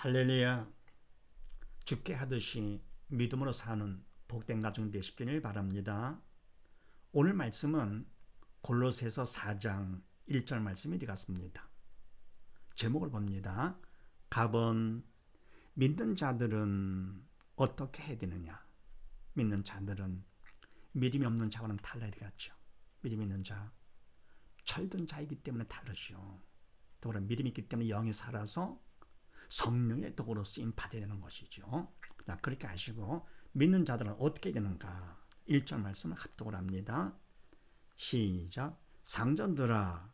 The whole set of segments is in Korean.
할렐루야. 죽게 하듯이 믿음으로 사는 복된 가정 되시기를 바랍니다. 오늘 말씀은 골로새서 4장 1절 말씀이 되겠습니다. 제목을 봅니다. 갑은 믿는 자들은 어떻게 해야 되느냐? 믿는 자들은 믿음이 없는 자와는 달라야 되겠죠. 믿음이 있는 자, 철든 자이기 때문에 다르죠. 더불어 믿음이 있기 때문에 영이 살아서 성령의 도구로 쓰임 받아야 되는 것이죠. 그렇게 하시고 믿는 자들은 어떻게 되는가? 1절 말씀을 합독을 합니다. 시작. 상전들아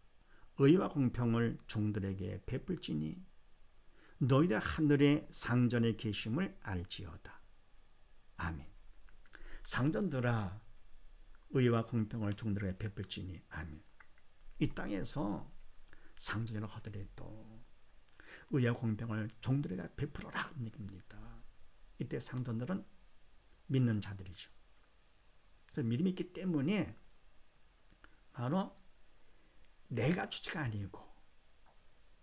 의와 공평을 종들에게 베풀지니 너희들 하늘의 상전에 계심을 알지어다. 아멘. 상전들아 의와 공평을 종들에게 베풀지니 아멘. 이 땅에서 상전이라 하더라도 의와 공평을 종들에게 베풀어라 그런 얘기입니다. 이때 상전들은 믿는 자들이죠. 그래서 믿음이 있기 때문에 바로 내가 주체가 아니고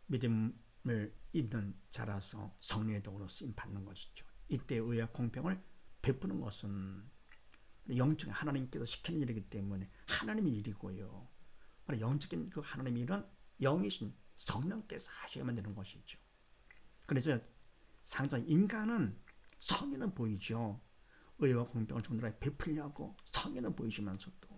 믿음을 있는 자라서 성령의 도구로 쓰임 받는 것이죠. 이때 의와 공평을 베푸는 것은 영적인 하나님께서 시키는 일이기 때문에 하나님의 일이고요. 영적인 그 하나님의 일은 영이신 성령께서 하셔야만 되는 것이죠. 그래서 상전 인간은 성의는 보이죠. 의와 공평을 종들에게 베풀려고 성의는 보이시면서도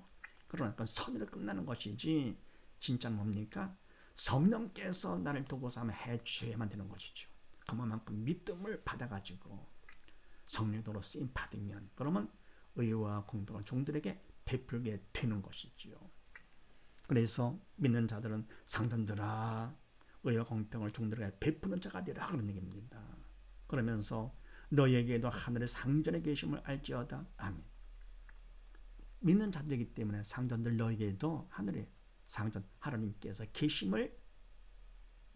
그러니까 성의로 끝나는 것이지 진짜는 뭡니까? 성령께서 나를 도구 삼아 해주셔야만 되는 것이죠. 그만큼 믿음을 받아가지고 성령도로 쓰임 받으면 그러면 의와 공평을 종들에게 베풀게 되는 것이지요. 그래서 믿는 자들은 상전들아 의와 공평을 종들에게 베푸는 자가 되라 그런 얘기입니다. 그러면서 너희에게도 하늘의 상전에 계심을 알지어다. 아멘. 믿는 자들이기 때문에 상전들 너희에게도 하늘의 상전 하나님께서 계심을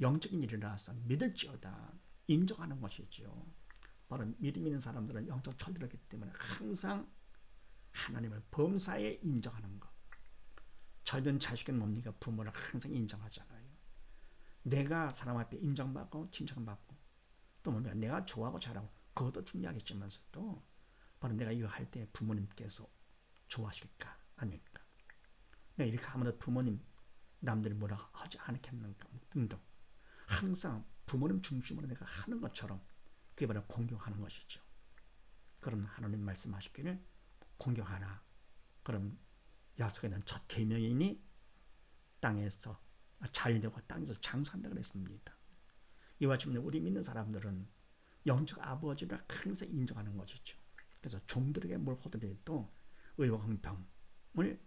영적인 일이라서 믿을지어다 인정하는 것이죠. 바로 믿음 있는 사람들은 영적 철들었기 때문에 항상 하나님을 범사에 인정하는 것. 철든 자식은 뭡니까? 부모를 항상 인정하잖아요. 내가 사람 앞에 인정받고 칭찬받고 또 뭡니까? 내가 좋아하고 잘하고 그것도 중요하겠지만서도 바로 내가 이거 할 때 부모님께서 좋아하실까 아닐까? 내가 이렇게 하면 부모님 남들이 뭐라 하지 않겠는가 등등 항상 부모님 중심으로 내가 하는 것처럼 그게 바로 공경하는 것이죠. 그럼 하나님 말씀하시기를 공경하라. 그럼 약속에 대한 첫 계명이니 땅에서 잘되고 땅에서 장수한다 그랬습니다. 이와 같이 우리 믿는 사람들은 영적 아버지를 항상 인정하는 것이죠. 그래서 종들에게 뭘 하더라도 의와 공평을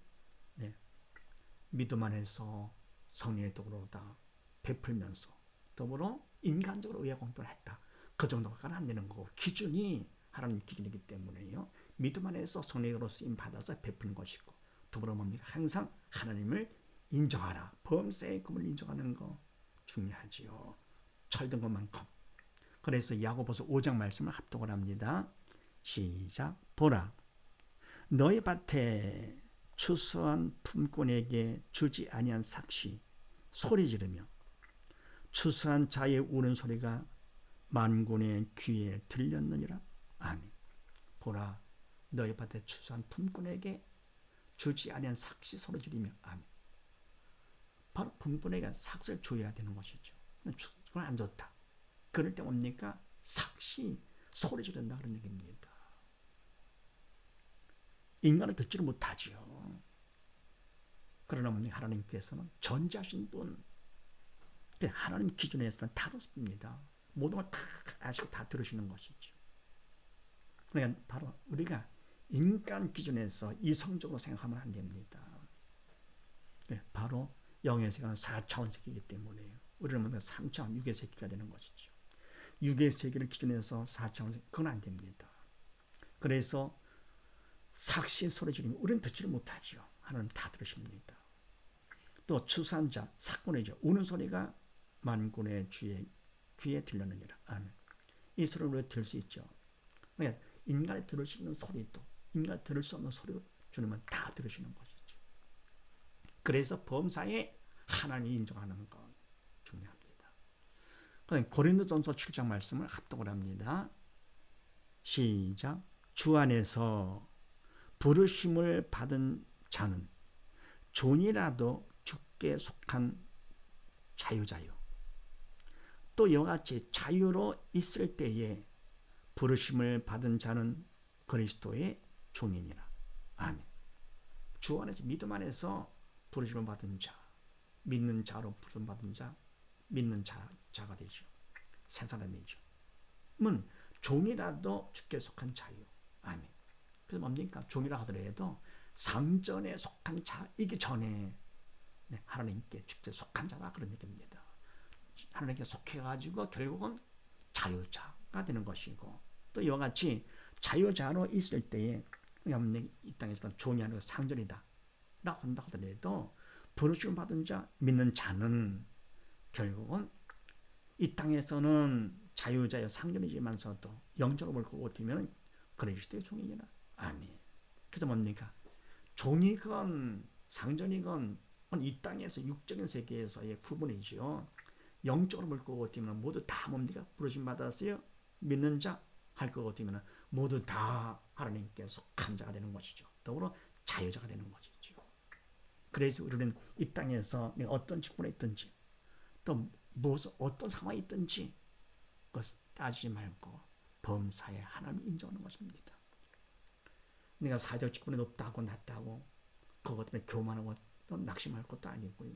믿음 안에서 성령의 도구로 다 베풀면서 더불어 인간적으로 의와 공평을 했다. 그 정도가 안 되는 거고 기준이 하나님 기준이기 때문에요. 믿음 안에서 성령으로 쓰임 받아서 베푸는 것이고 더불어 뭡니까? 항상 하나님을 인정하라. 범사의 금을 인정하는 거 중요하지요. 철든 것만큼. 그래서 야고보서 5장 말씀을 합독을 합니다. 시작. 보라 너희 밭에 추수한 품꾼에게 주지 아니한 삭시 소리 지르며 추수한 자의 우는 소리가 만군의 귀에 들렸느니라. 아멘. 보라 너희 밭에 추수한 품꾼에게 주지 아니한 삭시 소리 지르며 아멘. 바로 품꾼에게 삭시를 줘야 되는 것이죠. 그건 안 좋다. 그럴 때 뭡니까? 삭시 소리 지른다 그런 얘기입니다. 인간은 듣지를 못하지요. 그러나 하나님께서는 전지하신 분, 하나님 기준에서는 다릅니다. 모든 걸 다 아시고 다 들으시는 것이죠. 그러니까 바로 우리가 인간 기준에서 이성적으로 생각하면 안 됩니다. 바로 영의 세계는 4차원 세계이기 때문에 우리는 3차원, 6의 세계가 되는 것이죠. 6의 세계를 기준해서 4차원 세계, 그건 안 됩니다. 그래서 삭시 소리 지르면 우리는 듣지를 못하죠. 하나님 다 들으십니다. 또 추수한자, 삭군이죠. 우는 소리가 만군의 귀에 들렸느니라. 아멘. 이 소리를 우리가 들을 수 있죠. 그러니까 인간이 들을 수 있는 소리도 인간이 들을 수 없는 소리도 주님은 다 들으시는 것이죠. 그래서 범사에 하나님이 인정하는 것 중요합니다. 고린도전서 7장 말씀을 합독을 합니다. 시작. 주 안에서 부르심을 받은 자는 존이라도 주께 속한 자유자요. 또 이와 같이 자유로 있을 때에 부르심을 받은 자는 그리스도의 종이니라. 아멘. 주 안에서 믿음 안에서 부르심을 받은 자, 믿는 자로 부르심 받은 자, 믿는 자가 되죠. 새 사람이죠. 문 종이라도 주께 속한 자유. 아멘. 그래서 뭡니까? 종이라 하더라도 상전에 속한 자이기 전에 하나님께 주께 속한 자다 그런 얘기입니다. 하나님께 속해가지고 결국은 자유자가 되는 것이고 또 이와 같이 자유자로 있을 때에 이 땅에서는 종이 아니고 상전이다 라고 한다 하더라도 부르심을 받은 자 믿는 자는 결국은 이 땅에서는 자유자여 상전이지만서도 영적으로 보고 뛰면 그리스도의 종이니라. 아멘. 그래서 뭡니까? 종이건 상전이건 이 땅에서 육적인 세계에서의 구분이지요. 영적으로 물고 뛰면 모두 다 뭡니까? 부르심 받았어요. 믿는 자 할 거고 뛰면 모두 다 하나님께 속한 자가 되는 것이죠. 더불어 자유자가 되는 것이죠. 그래서 우리는 이 땅에서 어떤 직분에 있든지 또 무슨 어떤 상황이 있든지 그것 따지지 말고 범사에 하나님을 인정하는 것입니다. 내가 사회적 직분이 높다고 낮다고 그것 때문에 교만하고 또 낙심할 것도 아니고요.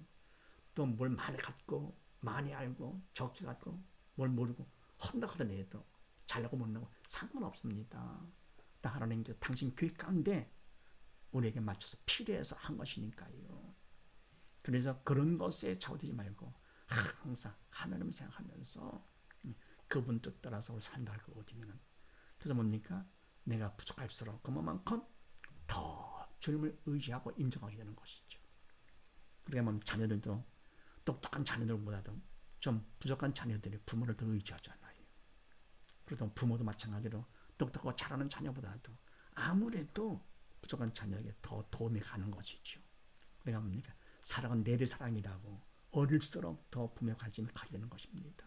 또 뭘 많이 갖고 많이 알고 적게 갖고 뭘 모르고 헌다하더라도 잘나고 못나고 상관없습니다. 하나님께서 당신 길 가운데 우리에게 맞춰서 필요해서 한 것이니까요. 그래서 그런 것에 좌우되지 말고 항상 하나님을 생각하면서 그분 뜻 따라서 삶을 할 거거든요. 그래서 뭡니까? 내가 부족할수록 그만큼 더 주님을 의지하고 인정하게 되는 것이죠. 그러니까 자녀들도 똑똑한 자녀들보다도 좀 부족한 자녀들이 부모를 더 의지하잖아요. 그래도 부모도 마찬가지로 똑똑하고 잘하는 자녀보다도 아무래도 부족한 자녀에게 더 도움이 가는 것이죠. 그러니까 뭡니까? 사랑은 내리사랑이라고 어릴수록 더 부모의 관심이 가게 되는 것입니다.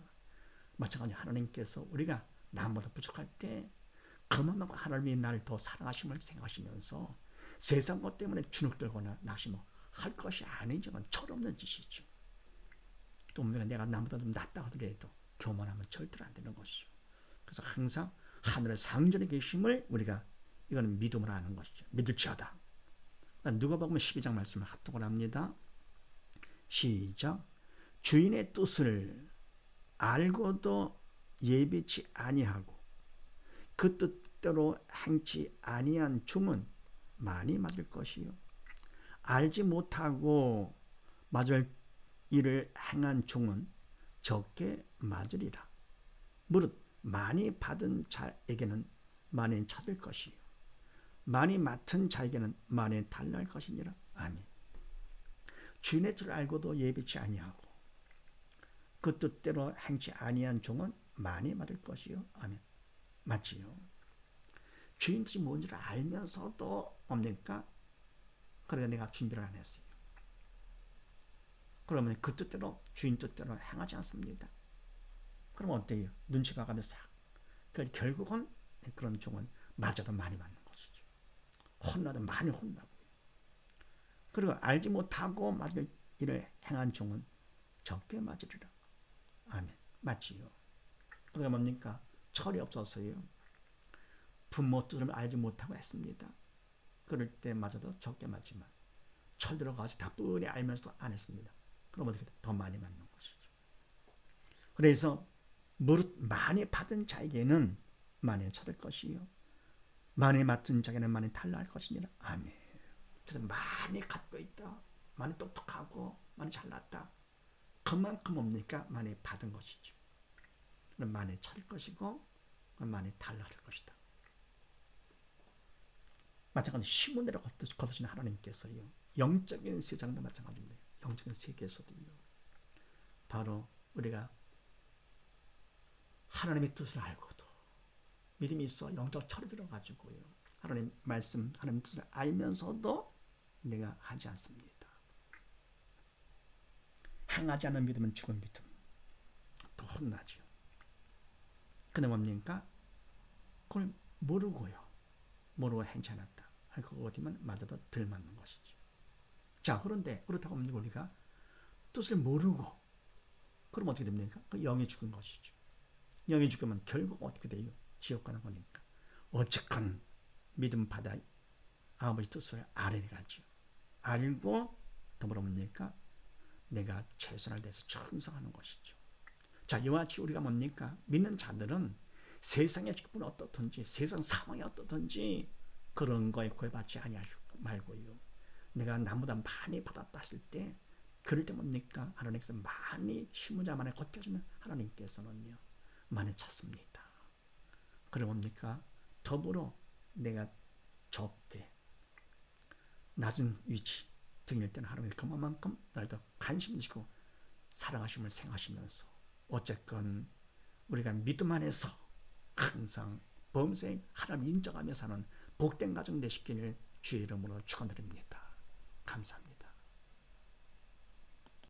마찬가지로 하나님께서 우리가 남보다 부족할 때 그만큼 하나님이 나를 더 사랑하심을 생각하시면서 세상 것 때문에 주눅들거나 낙심할 것이 아니죠. 철없는 짓이죠. 또 내가 남보다 좀 낫다 하더라도 교만하면 절대로 안 되는 것이죠. 그래서 항상 하늘의 상전에 계심을 우리가 이거는 믿음으로 아는 것이죠. 믿을지어다. 누가복음 12장 말씀을 합독을 합니다. 시작. 주인의 뜻을 알고도 예비치 아니하고 그 뜻대로 행치 아니한 종은 많이 맞을 것이요. 알지 못하고 맞을 일을 행한 종은 적게 맞으리라. 무릇 많이 받은 자에게는 많이 찾을 것이요. 많이 맡은 자에게는 많이 달랄 것이니라. 아멘. 주인의 뜻을 알고도 예비치 아니하고 그 뜻대로 행치 아니한 종은 많이 받을 것이요. 아멘. 맞지요. 주인 뜻이 뭔지를 알면서도 뭡니까? 그러니까 내가 준비를 안 했어요. 그러면 그 뜻대로 주인 뜻대로 행하지 않습니다. 그러면 어때요? 눈치 봐가면서 결국은 그런 종은 맞아도 많이 맞는 것이죠. 혼나도 많이 혼나고요. 그리고 알지 못하고 맞을 일을 행한 종은 적게 맞으리라. 아멘. 맞지요. 그러니까 뭡니까? 철이 없어서요. 부모 뜻을 알지 못하고 했습니다. 그럴 때마저도 적게 맞지만 철 들어가서 다 뻔히 알면서도 안 했습니다. 그럼 어떻게 더 많이 맞는 것이죠. 그래서 무릇 많이 받은 자에게는 많이 찾을 것이요. 많이 맡은 자에게는 많이 달라할 것이니라. 아멘. 그래서 많이 갖고 있다. 많이 똑똑하고 많이 잘났다. 그만큼 뭡니까? 많이 받은 것이죠. 많이 찾을 것이고 많이 달라할 것이다. 마찬가지로 시몬대로 거두신 하나님께서요. 영적인 세상도 마찬가지입니다. 영적인 세계에서도요. 바로 우리가 하나님의 뜻을 알고도 믿음이 있어 영적 철이 들어가지고요. 하나님 말씀, 하나님 뜻을 알면서도 내가 하지 않습니다. 행하지 않는 믿음은 죽은 믿음. 또 혼나죠. 근데 뭡니까? 그걸 모르고요. 모르고 행차놨다. 그거 어디면 맞아도 덜 맞는 것이지. 자, 그런데 그렇다고 하면 우리가 뜻을 모르고 그럼 어떻게 됩니까? 그 영이 죽은 것이죠. 영이 죽으면 결국 어떻게 돼요? 지옥 가는 거니까. 어쨌건 믿음 받아 아버지 뜻을 알아내가지요. 알고 더불어 뭡니까? 내가 최선을 다해서 충성하는 것이죠. 자, 이와 같이 우리가 뭡니까? 믿는 자들은 세상의 기쁨은 어떻든지 세상 상황이 어떻든지 그런 거에 구애받지 아니하지 말고요. 내가 나보다 많이 받았다 하실 때 그럴 때 뭡니까? 하나님께서 많이 심으자만에 걷혀주는 하나님께서는요. 많이 찾습니다. 그럼 뭡니까? 더불어 내가 적게 낮은 위치 등일 때는 하나님이 그만큼 나를 더 관심 주시고 사랑하심을 생각하시면서 어쨌건 우리가 믿음 안에서 항상 범생 하나님 인정하며 사는 복된 가정 되시기를 주의 이름으로 축원드립니다.